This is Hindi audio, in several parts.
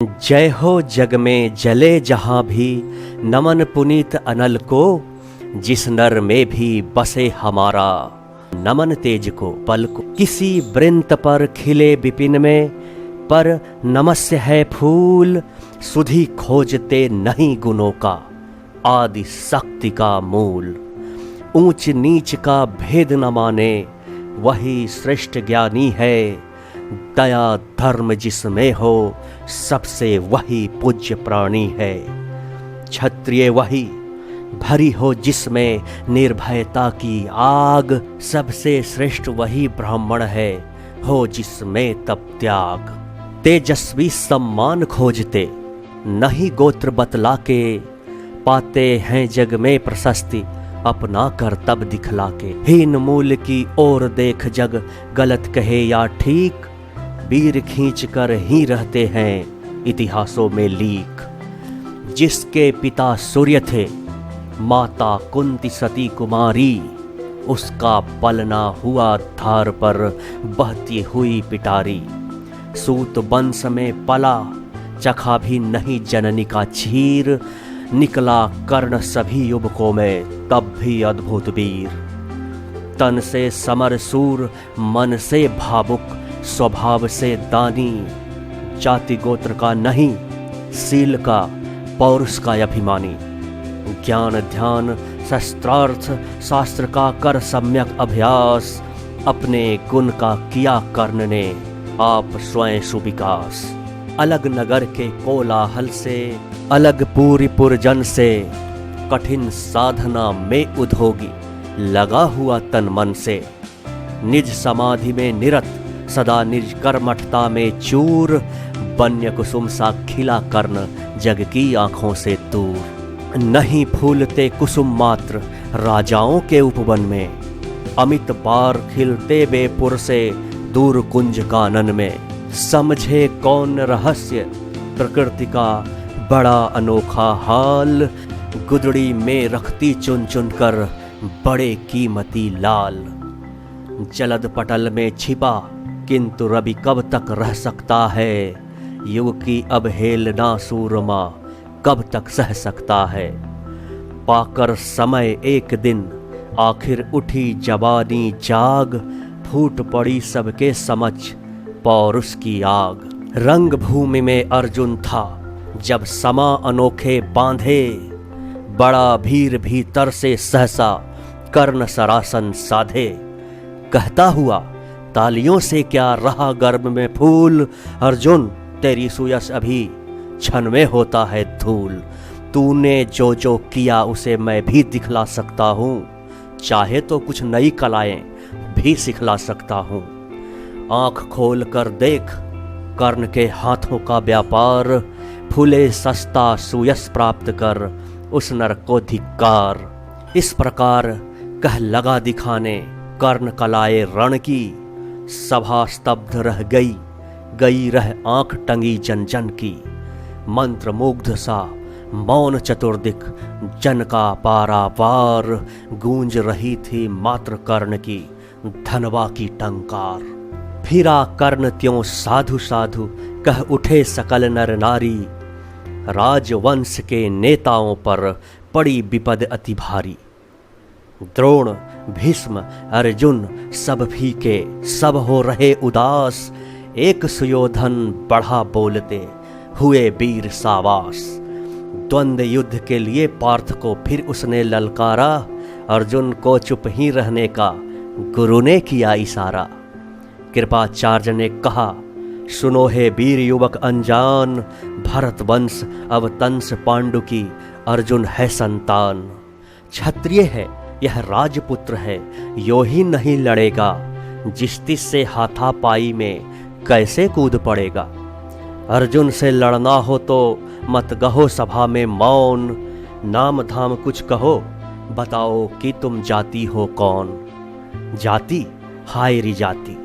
जय हो जग में जले जहां भी नमन पुनीत अनल को, जिस नर में भी बसे हमारा नमन तेज को पल को। किसी वृंत पर खिले विपिन में, पर नमस्य है फूल, सुधि खोजते नहीं गुणों का, आदि शक्ति का मूल। ऊंच नीच का भेद न माने, वही श्रेष्ठ ज्ञानी है। दया धर्म जिसमें हो, सबसे वही पूज्य प्राणी है। क्षत्रिय वही भरी हो जिसमें निर्भयता की आग, सबसे श्रेष्ठ वही ब्राह्मण है, हो जिसमें तप त्याग। तेजस्वी सम्मान खोजते नहीं गोत्र बतला के, पाते हैं जग में प्रशस्ति अपना कर तब दिखला के। हीन मूल की ओर देख जग गलत कहे या ठीक, वीर खींच कर ही रहते हैं इतिहासों में लीक। जिसके पिता सूर्य थे, माता कुंती सती कुमारी, उसका पलना हुआ धार पर बहती हुई पिटारी। सूत वंश में पला, चखा भी नहीं जननी का क्षीर, निकला कर्ण सभी युवकों में तब भी अद्भुत वीर। तन से समर सूर, मन से भावुक, स्वभाव से दानी, जाति गोत्र का नहीं, सील का पौरुष का अभिमानी। ज्ञान ध्यान शस्त्रार्थ शास्त्र का कर सम्यक अभ्यास, अपने गुण का किया कर्ण ने आप स्वयं सुविकास। अलग नगर के कोलाहल से, अलग पूरी पुरजन से, कठिन साधना में उद्योगी लगा हुआ तन मन से। निज समाधि में निरत, सदा निज कर्मठता में चूर, वन्य कुसुम सा खिला कर्ण जग की आंखों से दूर। नहीं फूलते कुसुम मात्र राजाओं के उपवन में, अमित बार खिलते बेपुर से दूर कुंज कानन में। समझे कौन रहस्य प्रकृति का बड़ा अनोखा हाल, गुदड़ी में रखती चुन चुन कर बड़े कीमती लाल। जलद पटल में छिपा किंतु रवि कब तक रह सकता है, युग की अवहेलना सूरमा कब तक सह सकता है। पाकर समय एक दिन आखिर उठी जवानी जाग, फूट पड़ी सबके समक्ष पौरुष की आग। रंग भूमि में अर्जुन था जब समा अनोखे बांधे, बड़ा भीर भीतर से सहसा कर्ण सरासन साधे। कहता हुआ तालियों से क्या रहा गर्भ में फूल, अर्जुन तेरी सुयश अभी क्षण में होता है धूल। तूने जो जो किया उसे मैं भी दिखला सकता हूँ, चाहे तो कुछ नई कलाएं भी सिखला सकता हूँ। आंख खोल कर देख कर्ण के हाथों का व्यापार, फूले सस्ता सुयश प्राप्त कर उस नर को धिक्कार। इस प्रकार कह लगा दिखाने कर्ण कलाए रण की, सभा स्तब्ध रह गई, गई रह आंख टंगी जन जन की। मंत्र मुग्ध सा मौन चतुर्दिक, जन का पारावार, गूंज रही थी मात्र कर्ण की धनवा की टंकार। फिरा कर्ण त्यों साधु साधु कह उठे सकल नर नारी, राजवंश के नेताओं पर पड़ी विपद अति भारी। द्रोण भीष्म अर्जुन सब फीके, सब हो रहे उदास, एक सुयोधन बढ़ा बोलते हुए वीर सावास। द्वंद्व युद्ध के लिए पार्थ को फिर उसने ललकारा, अर्जुन को चुप ही रहने का गुरु ने किया इशारा। कृपाचार्य ने कहा सुनो हे वीर युवक अनजान, भरत वंश अवतंस पांडु की अर्जुन है संतान। क्षत्रिय है यह राजपुत्र है, यो ही नहीं लड़ेगा, जिस्तिस से हाथापाई में कैसे कूद पड़ेगा। अर्जुन से लड़ना हो तो मत कहो सभा में मौन, नाम धाम कुछ कहो, बताओ कि तुम जाति हो कौन। जाति हाय री जाति,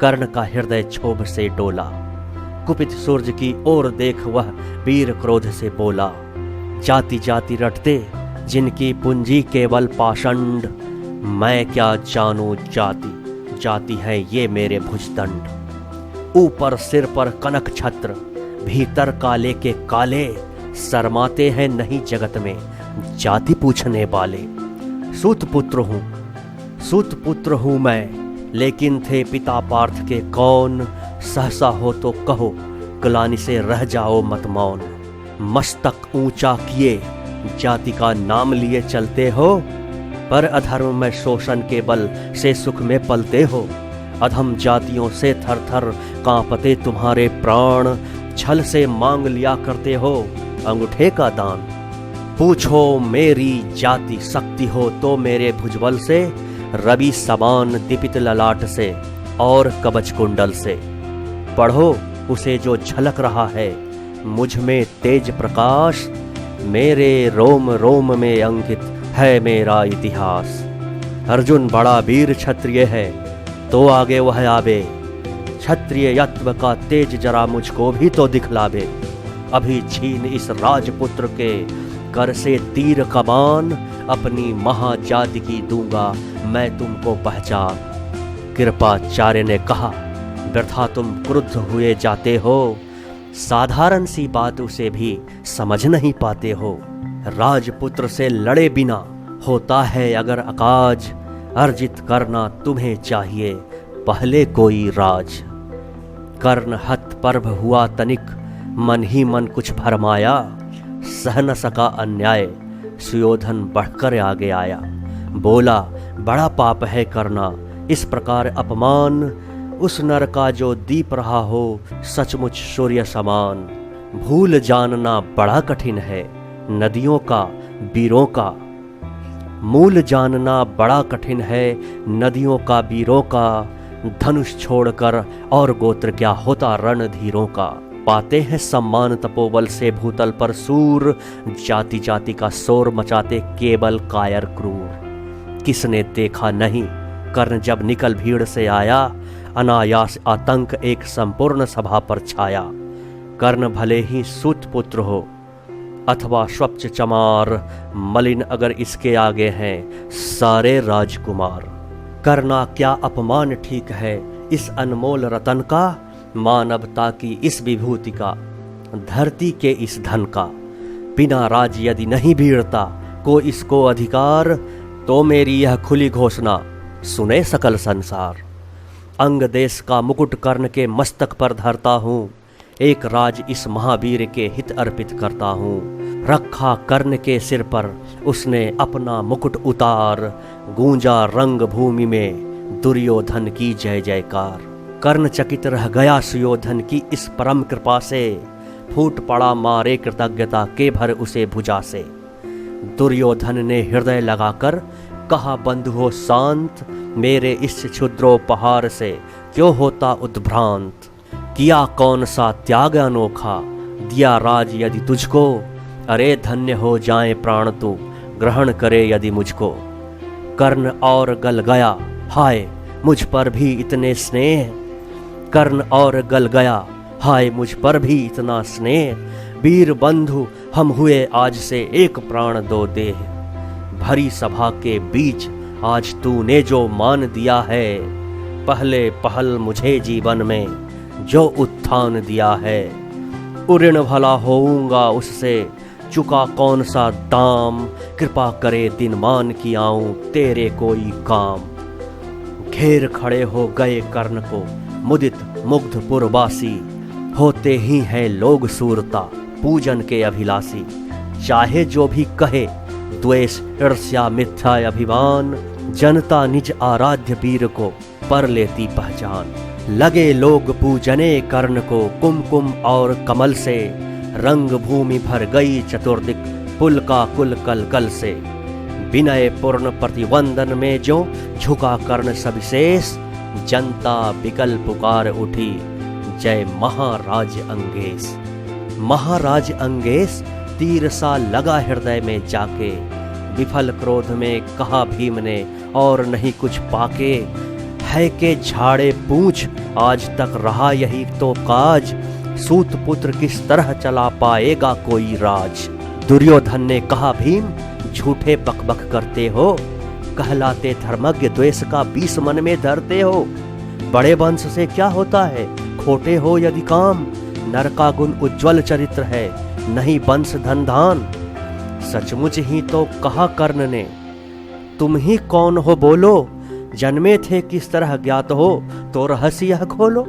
कर्ण का हृदय क्षोभ से डोला। कुपित सूर्य की ओर देख वह वीर क्रोध से बोला, जाति जाति रटते जिनकी पूंजी केवल पाषंड, मैं क्या जानूं जाति, जाति है ये मेरे भुजदंड। ऊपर सिर पर कनक छत्र, भीतर काले के काले, शर्माते हैं नहीं जगत में जाति पूछने वाले। सूत पुत्र हूँ मैं, लेकिन थे पिता पार्थ के कौन। सहसा हो तो कहो, ग्लानि से रह जाओ मत मौन। मस्तक ऊंचा किए जाति का नाम लिए चलते हो, पर अधर्म में शोषण के बल से सुख में पलते हो। अधम जातियों से थर थर कांपते तुम्हारे प्राण, छल से मांग लिया करते हो अंगूठे का दान। पूछो मेरी जाति शक्ति हो तो मेरे भुजबल से, रवि समान दीपित ललाट से और कवच कुंडल से। पढ़ो उसे जो झलक रहा है मुझ में तेज प्रकाश, मेरे रोम रोम में अंकित है मेरा इतिहास। अर्जुन बड़ा वीर क्षत्रिय है तो आगे वह आवे, क्षत्रिय यत्व का तेज जरा मुझको भी तो दिखलावे। अभी छीन इस राजपुत्र के कर से तीर कमान, अपनी महाजाति की दूंगा मैं तुमको पहचान। कृपाचार्य ने कहा, व्यर्था तुम क्रुद्ध हुए जाते हो, साधारण सी बात उसे भी समझ नहीं पाते हो। राजपुत्र से लड़े बिना होता है अगर अकाज, अर्जित करना तुम्हें चाहिए पहले कोई राज। कर्ण हत पर्व हुआ तनिक, मन ही मन कुछ भरमाया, सह न सका अन्याय सुयोधन बढ़कर आगे आया। बोला बड़ा पाप है करना इस प्रकार अपमान, उस नर का जो दीप रहा हो सचमुच सूर्य समान। भूल जानना बड़ा कठिन है नदियों का वीरों का, मूल जानना बड़ा कठिन है नदियों का वीरों का। धनुष छोड़कर और गोत्र क्या होता रणधीरों का। पाते हैं सम्मान तपोबल से भूतल पर सूर, जाति जाति का शोर मचाते केवल कायर क्रूर। किसने देखा नहीं कर्ण जब निकल भीड़ से आया, अनायास आतंक एक संपूर्ण सभा पर छाया। कर्ण भले ही सूत पुत्र हो अथवा स्वच्छ चमार, मलिन अगर इसके आगे हैं सारे राजकुमार। करना क्या अपमान ठीक है इस अनमोल रतन का, मानवता की इस विभूति का, धरती के इस धन का। बिना राज यदि नहीं भीड़ता को इसको अधिकार, तो मेरी यह खुली घोषणा सुने सकल संसार। अंग देश का मुकुट कर्ण के मस्तक पर धरता हूँ, एक राज इस महावीर के हित अर्पित करता हूँ। रखा कर्ण के सिर पर उसने अपना मुकुट उतार, गूंजा रंग भूमि में दुर्योधन की जय जयकार। कर्ण चकित रह गया सुयोधन की इस परम कृपा से, फूट पड़ा मारे कृतज्ञता के भर उसे भुजा से। दुर्योधन ने हृदय लगाकर कहा बंधु हो शांत, मेरे इस क्षुद्रोपहार से क्यों होता उद्भ्रांत। किया कौन सा त्याग अनोखा, दिया राज यदि तुझको, अरे धन्य हो जाए प्राण तू ग्रहण करे यदि मुझको। कर्ण और गल गया हाय मुझ पर भी इतने स्नेह, कर्ण और गल गया हाय मुझ पर भी इतना स्नेह। वीर बंधु हम हुए आज से एक प्राण दो देह, भरी सभा के बीच आज तूने जो मान दिया है, पहले पहल मुझे जीवन में जो उत्थान दिया है। उऋण भला होऊंगा उससे चुका कौन सा दाम, कृपा करे दिन मान की आऊं तेरे कोई काम। घेर खड़े हो गए कर्ण को मुदित मुग्ध पुरवासी, होते ही हैं लोग सूरता पूजन के अभिलाषी। चाहे जो भी कहे द्वेष ईर्ष्या मिथ्या अभिमान, जनता निज आराध्य वीर को पर लेती पहचान। लगे लोग पूजने कर्ण को कुमकुम और कमल से, रंग भूमि भर गई चतुर्दिक पुल का कुल कल कल से। विनय पूर्ण प्रतिवंदन में जो झुका कर्ण सविशेष, जनता विकल पुकार उठी जय महाराज अंगेश। महाराज अंगेश तीर सा लगा हृदय में जाके, विफल क्रोध में कहा भीम ने और नहीं कुछ पाके। है के झाड़े पूछ आज तक रहा यही तो काज, सूत पुत्र किस तरह चला पाएगा कोई राज। दुर्योधन ने कहा भीम झूठे बकबक करते हो, कहलाते धर्मज्ञ द्वेष का 20 मन में धरते हो। बड़े वंश से क्या होता है खोटे हो यदि काम, नर का गुण उज्ज्वल चरित्र है, नहीं वंश धन धान। सचमुच ही तो कहा कर्ण ने, तुम ही कौन हो बोलो, जन्मे थे किस तरह ज्ञात हो, तो रहस्य यह खोलो।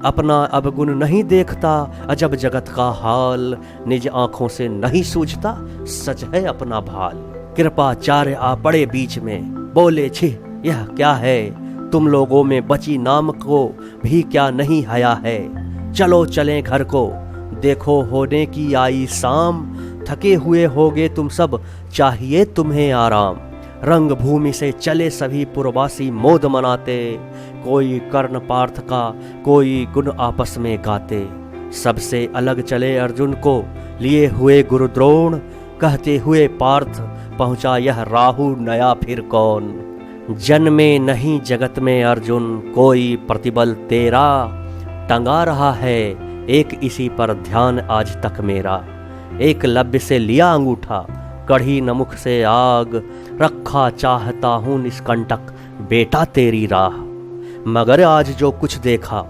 अपना अवगुण नहीं देखता, अजब जगत का हाल, निज आंखों से नहीं सूझता, सच है अपना भाल। कृपाचार्य आ पड़े बीच में, बोले छी यह क्या है, तुम लोगों में बची नाम को भी क्या नहीं हया है। चलो चलें घर को, देखो होने की आई शाम, थके हुए होगे तुम सब, चाहिए तुम्हें आराम। रंग भूमि से चले सभी पुरवासी मोद मनाते, कोई कर्ण पार्थ का कोई गुण आपस में गाते। सबसे अलग चले अर्जुन को लिए हुए गुरुद्रोण, कहते हुए पार्थ पहुंचा यह राहु नया फिर कौन। जन्मे नहीं जगत में अर्जुन कोई प्रतिबल तेरा, टंगा रहा है एक इसी पर ध्यान आज तक मेरा। एकलव्य से लिया अंगूठा, कढ़ी न मुख से आग, रखा चाहता हूँ निष्कंटक बेटा तेरी राह। मगर आज जो कुछ देखा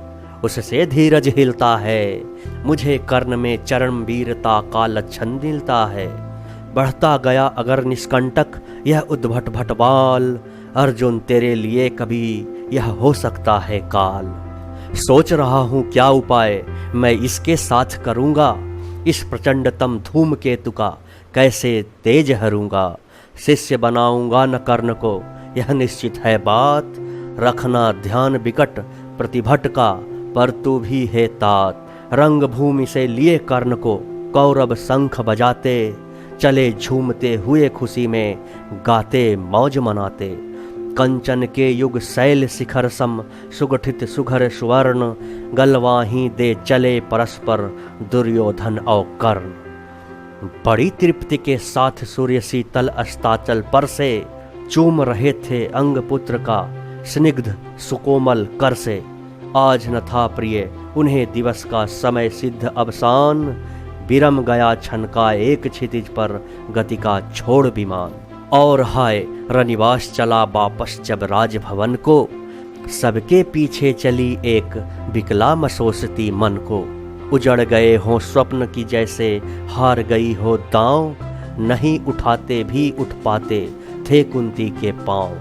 उससे धीरज हिलता है, मुझे कर्ण में चरण वीरता का लक्षण मिलता है। बढ़ता गया अगर निष्कंटक यह उद्भट भटबाल, अर्जुन तेरे लिए कभी यह हो सकता है काल। सोच रहा हूँ क्या उपाय मैं इसके साथ करूँगा, इस प्रचंडतम धूमकेतु का कैसे तेज हरूंगा। शिष्य बनाऊंगा न कर्ण को यह निश्चित है बात, रखना ध्यान विकट प्रतिभट का पर तू भी है तात। रंग भूमि से लिए कर्ण को कौरव शंख बजाते, चले झूमते हुए खुशी में गाते मौज मनाते। कंचन के युग शैल शिखर सम सुगठित सुघर सुवर्ण, गलवाही दे चले परस्पर दुर्योधन और कर्ण। बड़ी तृप्ति के साथ सूर्य शीतल अस्ताचल पर से, चूम रहे थे अंग पुत्र का स्निग्ध सुकोमल कर से। आज न था प्रिय उन्हें दिवस का समय सिद्ध अवसान, विरम गया छन का एक क्षितिज पर गति का छोड़ विमान। और हाय रनिवास चला वापस जब राजभवन को, सबके पीछे चली एक विकला मसोसती मन को। उजड़ गए हों स्वप्न की जैसे हार गई हो दांव, नहीं उठाते भी उठ पाते थे कुंती के पांव।